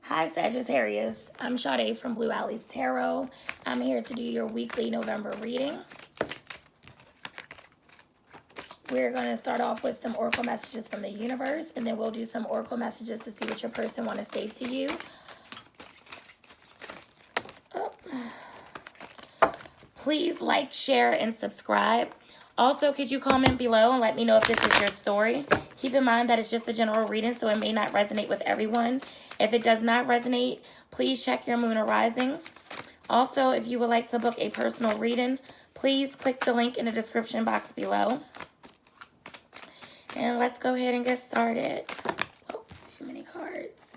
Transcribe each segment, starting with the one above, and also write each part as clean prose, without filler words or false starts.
Hi Sagittarius, I'm Sade from Blue Alley's Tarot. I'm here to do your weekly November reading. We're going to start off with some oracle messages from the universe, and then we'll do some oracle messages to see what your person wants to say to you. Please like, share, and subscribe. Also, could you comment below and let me know if this is your story? Keep in mind that it's just a general reading, so it may not resonate with everyone. If it does not resonate, please check your moon or rising. Also, if you would like to book a personal reading, please click the link in the description box below. And let's go ahead and get started. Oh, too many cards.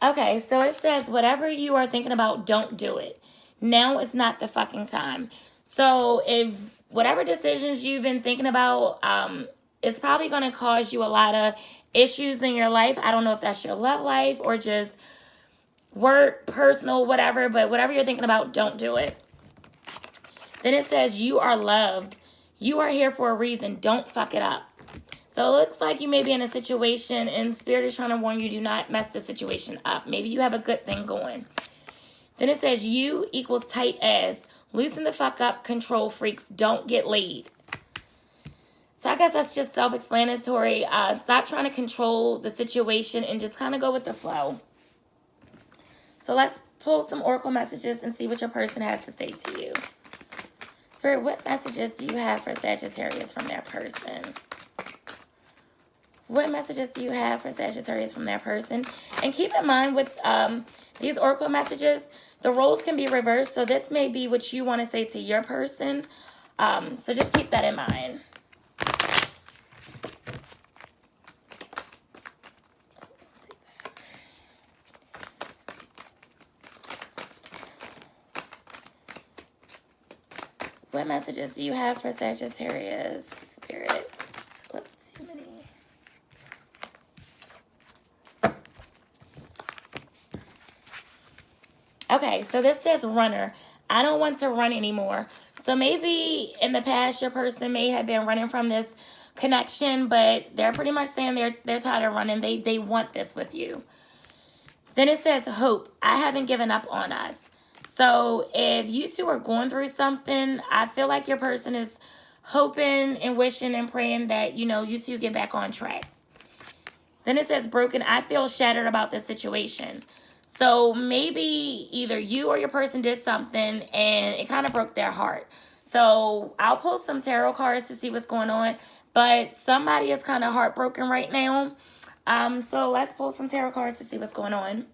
Okay, so it says, whatever you are thinking about, don't do it. Now is not the fucking time. So if whatever decisions you've been thinking about, it's probably going to cause you a lot of issues in your life. I don't know if that's your love life or just work, personal, whatever. But whatever you're thinking about, don't do it. Then it says, you are loved. You are here for a reason. Don't fuck it up. So it looks like you may be in a situation and Spirit is trying to warn you, do not mess the situation up. Maybe you have a good thing going. Then it says, you equals tight as. Loosen the fuck up, control freaks. Don't get laid. So I guess that's just self-explanatory. Stop trying to control the situation and just kind of go with the flow. So let's pull some oracle messages and see what your person has to say to you. Spirit, what messages do you have for Sagittarius from their person? What messages do you have for Sagittarius from their person? And keep in mind with these oracle messages, the roles can be reversed. So this may be what you want to say to your person. So just keep that in mind. What messages do you have for Sagittarius, Spirit? Whoops, too many. Okay, so this says runner. I don't want to run anymore. So maybe in the past your person may have been running from this connection, but they're pretty much saying they're tired of running. They want this with you. Then it says hope. I haven't given up on us. So if you two are going through something, I feel like your person is hoping and wishing and praying that, you two get back on track. Then it says broken. I feel shattered about this situation. So maybe either you or your person did something and it kind of broke their heart. So I'll pull some tarot cards to see what's going on. But somebody is kind of heartbroken right now. So let's pull some tarot cards to see what's going on.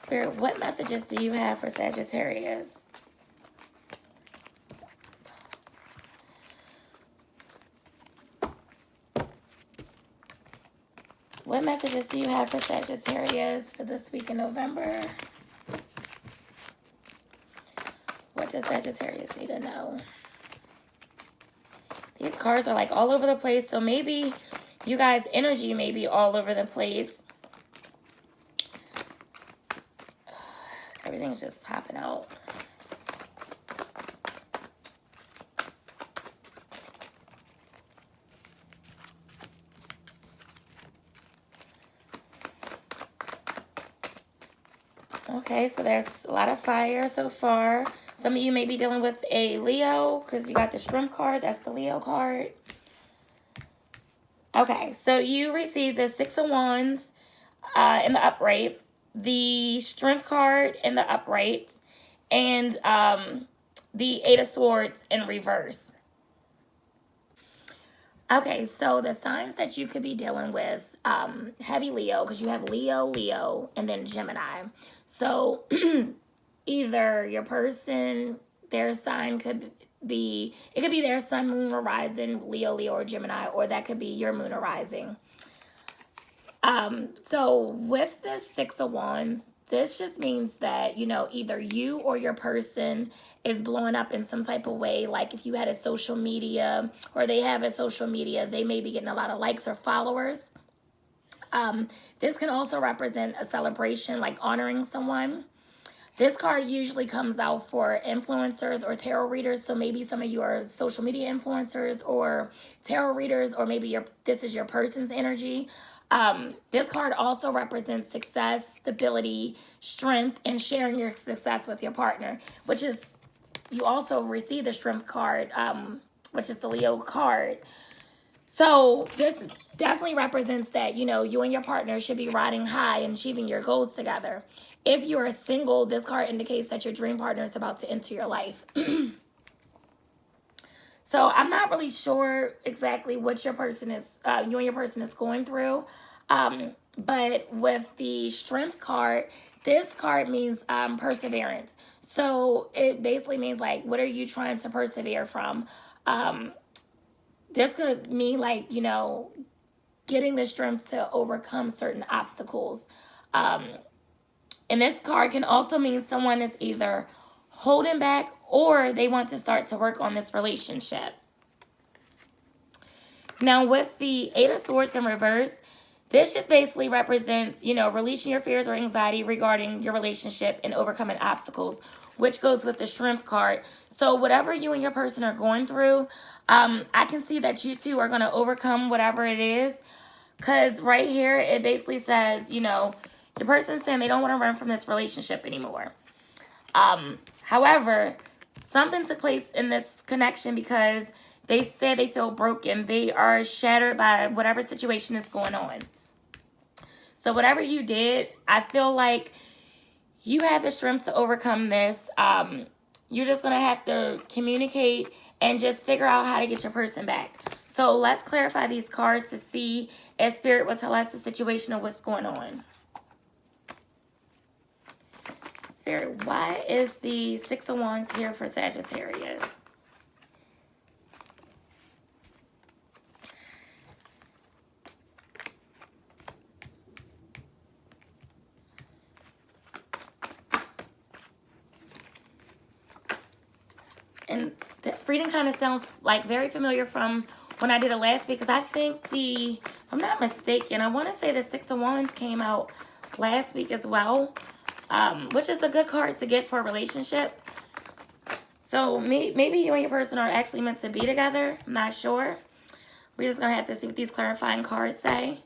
Spirit, what messages do you have for Sagittarius? What messages do you have for Sagittarius for this week in November? What does Sagittarius need to know? These cards are like all over the place, so maybe you guys' energy may be all over the place. Everything's just popping out. Okay, so there's a lot of fire so far. Some of you may be dealing with a Leo because you got the Strength card. That's the Leo card. Okay, so you received the Six of Wands in the upright, the Strength card in the upright, and the Eight of Swords in reverse. Okay, so the signs that you could be dealing with, heavy Leo, because you have Leo, and then Gemini. So either your person, their sign could be, it could be their sun, moon, or rising, Leo, or Gemini, or that could be your moon or rising. So with the Six of Wands, this just means that, either you or your person is blowing up in some type of way. Like if you had a social media or they have a social media, they may be getting a lot of likes or followers. This can also represent a celebration, like honoring someone. This card usually comes out for influencers or tarot readers. So maybe some of you are social media influencers or tarot readers, or maybe this is your person's energy. This card also represents success, stability, strength, and sharing your success with your partner, which is, you also receive the strength card, which is the Leo card. So this definitely represents that, you know, you and your partner should be riding high and achieving your goals together. If you are single, this card indicates that your dream partner is about to enter your life. So I'm not really sure exactly what your person is, you and your person is going through. But with the strength card, this card means perseverance. So it basically means like, what are you trying to persevere from? This could mean like, you know, getting the strength to overcome certain obstacles. And this card can also mean someone is either holding back or they want to start to work on this relationship. Now with the Eight of Swords in reverse, this just basically represents, you know, releasing your fears or anxiety regarding your relationship and overcoming obstacles, which goes with the Strength card. So whatever you and your person are going through, I can see that you two are going to overcome whatever it is. Because right here, it basically says, you know, the person's saying they don't want to run from this relationship anymore. However, something took place in this connection because they said they feel broken. They are shattered by whatever situation is going on. So whatever you did, I feel like you have the strength to overcome this. You're just going to have to communicate and just figure out how to get your person back. So let's clarify these cards to see if Spirit will tell us the situation of what's going on. Spirit, why is the Six of Wands here for Sagittarius? And this reading kind of sounds like very familiar from when I did it last week, because I think if I'm not mistaken, I want to say the Six of Wands came out last week as well, which is a good card to get for a relationship. So maybe you and your person are actually meant to be together. I'm not sure. We're just going to have to see what these clarifying cards say.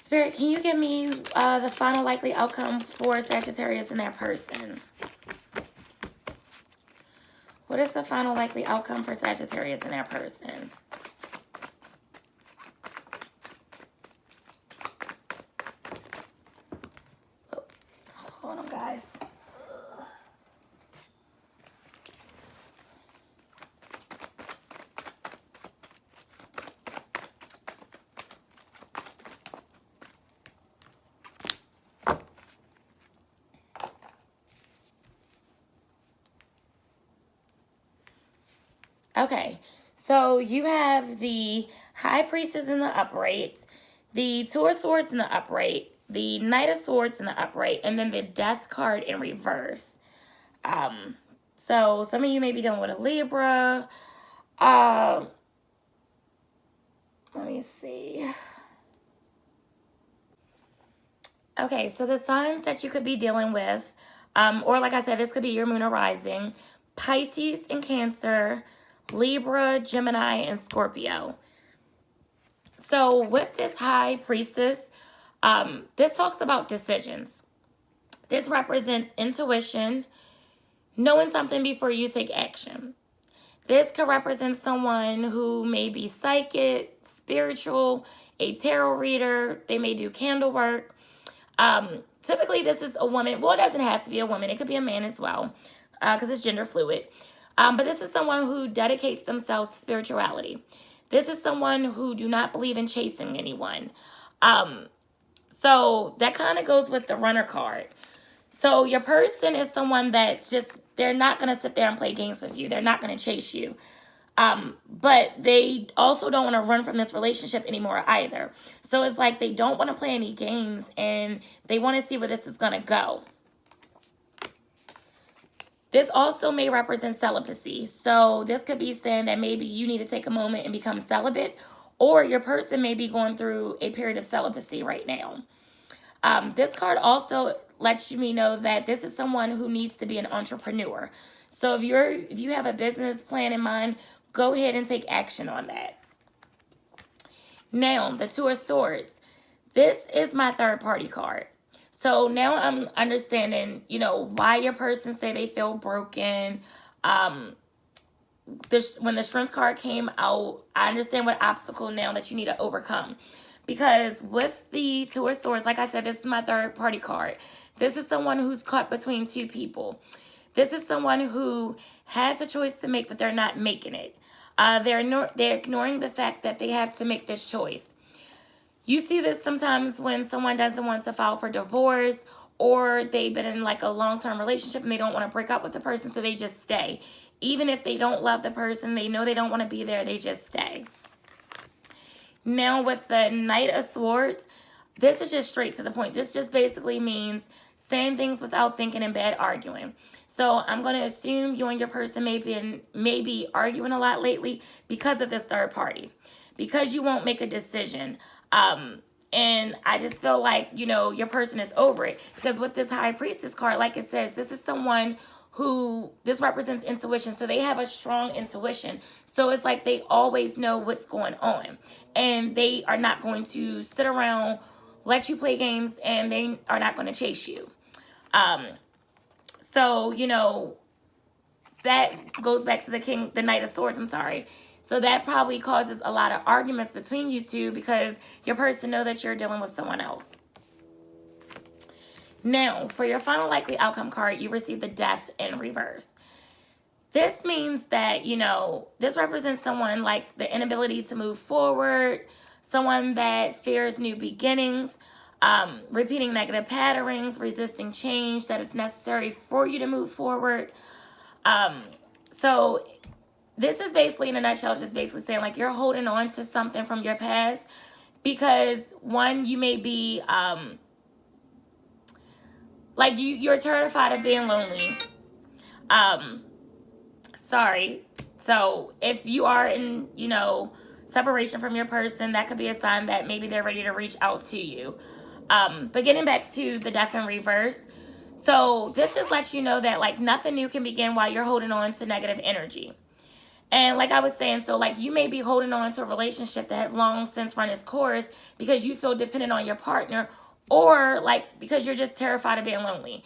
Spirit, can you give me the final likely outcome for Sagittarius and their person? What is the final likely outcome for Sagittarius and their person? Oh, hold on, guys. Okay, so you have the High Priestess in the upright, the Two of Swords in the upright, the Knight of Swords in the upright, and then the Death card in reverse. So some of you may be dealing with a Libra. Let me see. Okay, so the signs that you could be dealing with, or like I said, this could be your moon or rising, Pisces and Cancer, Libra, Gemini, and Scorpio. So with this High Priestess, this talks about decisions. This represents intuition, knowing something before you take action. This could represent someone who may be psychic, spiritual, a tarot reader. They may do candle work. Typically, this is a woman. Well, it doesn't have to be a woman. It could be a man as well, because it's gender fluid. But this is someone who dedicates themselves to spirituality. This is someone who do not believe in chasing anyone. So that kind of goes with the Runner card. So your person is someone that they're not going to sit there and play games with you. They're not going to chase you. But they also don't want to run from this relationship anymore either. So it's like they don't want to play any games and they want to see where this is going to go. This also may represent celibacy. So this could be saying that maybe you need to take a moment and become celibate, or your person may be going through a period of celibacy right now. This card also lets me know that this is someone who needs to be an entrepreneur. So if you have a business plan in mind, go ahead and take action on that. Now, the Two of Swords. This is my third party card. So now I'm understanding, why your person say they feel broken. When the Strength card came out, I understand what obstacle now that you need to overcome. Because with the Two of Swords, like I said, this is my third party card. This is someone who's caught between two people. This is someone who has a choice to make, but they're not making it. They're ignoring the fact that they have to make this choice. You see this sometimes when someone doesn't want to file for divorce, or they've been in like a long-term relationship and they don't want to break up with the person, so they just stay. Even if they don't love the person, they know they don't want to be there, they just stay. Now with the Knight of Swords, this is just straight to the point. This just basically means saying things without thinking and bad arguing. So I'm going to assume you and your person may be arguing a lot lately because of this third party. Because you won't make a decision. And I just feel like, your person is over it. Because with this High Priestess card, like it says, this is someone who, this represents intuition. So they have a strong intuition. So it's like they always know what's going on. And they are not going to sit around, let you play games, and they are not going to chase you. So, that goes back to the Knight of Swords, I'm sorry. So that probably causes a lot of arguments between you two because your person know that you're dealing with someone else. Now, for your final likely outcome card, you receive the Death in reverse. This means that, this represents someone like the inability to move forward, someone that fears new beginnings, repeating negative patterns, resisting change that is necessary for you to move forward. So this is basically, in a nutshell, just basically saying like you're holding on to something from your past because, one, you may be like you're terrified of being lonely. So if you are in, separation from your person, that could be a sign that maybe they're ready to reach out to you. But getting back to the Death in reverse, so this just lets you know that like nothing new can begin while you're holding on to negative energy. And like I was saying, so like you may be holding on to a relationship that has long since run its course because you feel dependent on your partner, or like because you're just terrified of being lonely.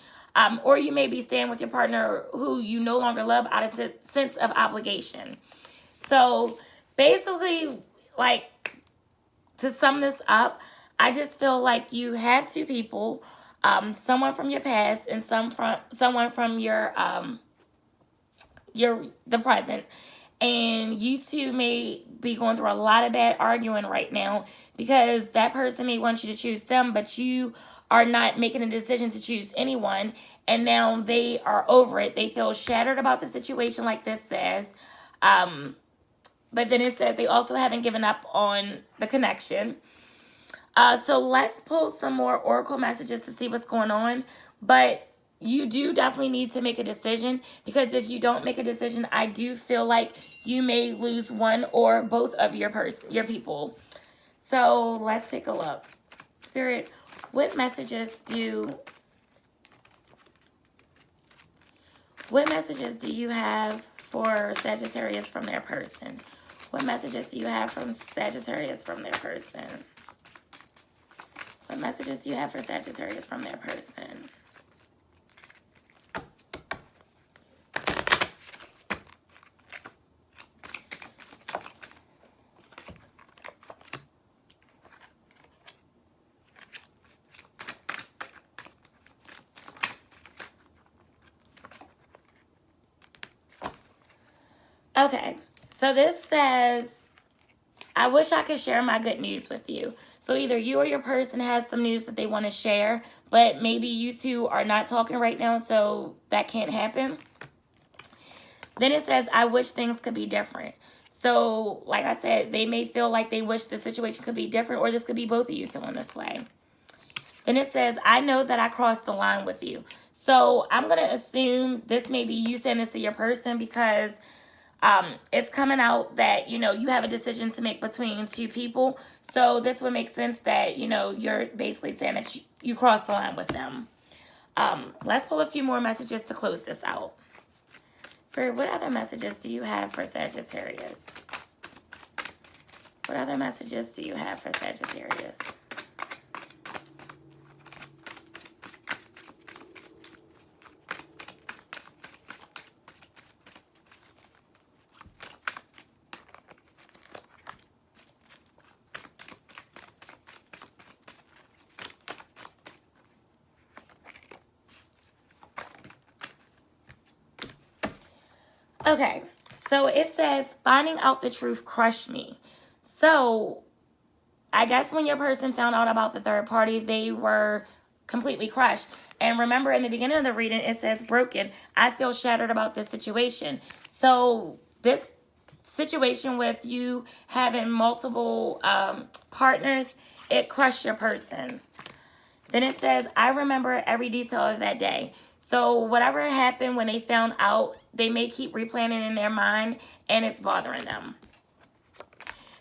Or you may be staying with your partner who you no longer love out of a sense of obligation. So basically, like, to sum this up, I just feel like you have two people, someone from your past and someone from the present. And you two may be going through a lot of bad arguing right now because that person may want you to choose them, but you are not making a decision to choose anyone. And now they are over it. They feel shattered about the situation, like this says. But then it says they also haven't given up on the connection. So let's pull some more oracle messages to see what's going on. But you do definitely need to make a decision, because if you don't make a decision, I do feel like you may lose one or both of your people. So let's take a look. Spirit, what messages do you have for Sagittarius from their person? What messages do you have from Sagittarius from their person? What messages do you have for Sagittarius from their person? Okay, so this says, I wish I could share my good news with you. So either you or your person has some news that they want to share, but maybe you two are not talking right now, so that can't happen. Then it says, I wish things could be different. So like I said, they may feel like they wish the situation could be different, or this could be both of you feeling this way. Then it says, I know that I crossed the line with you. So I'm going to assume this may be you saying this to your person, because it's coming out that, you have a decision to make between two people. So this would make sense that, you're basically saying that you crossed the line with them. Let's pull a few more messages to close this out. Spirit, what other messages do you have for Sagittarius? What other messages do you have for Sagittarius? Okay, so it says, finding out the truth crushed me. So I guess when your person found out about the third party, they were completely crushed. And remember, in the beginning of the reading, it says, broken. I feel shattered about this situation. So this situation with you having multiple partners, it crushed your person. Then it says, I remember every detail of that day. So whatever happened when they found out, they may keep replaying in their mind, and it's bothering them.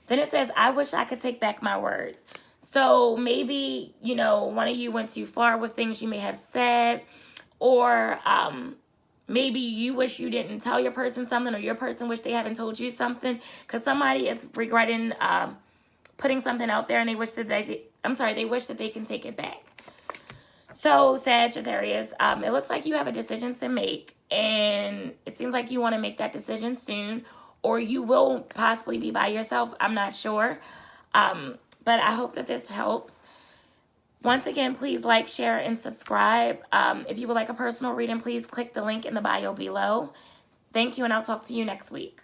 Then it says, I wish I could take back my words. So maybe, you know, one of you went too far with things you may have said, or maybe you wish you didn't tell your person something, or your person wish they haven't told you something, because somebody is regretting putting something out there, and they wish that they wish that they can take it back. So Sagittarius, it looks like you have a decision to make, and it seems like you want to make that decision soon, or you will possibly be by yourself. I'm not sure, but I hope that this helps. Once again, please like, share, and subscribe. If you would like a personal reading, please click the link in the bio below. Thank you, and I'll talk to you next week.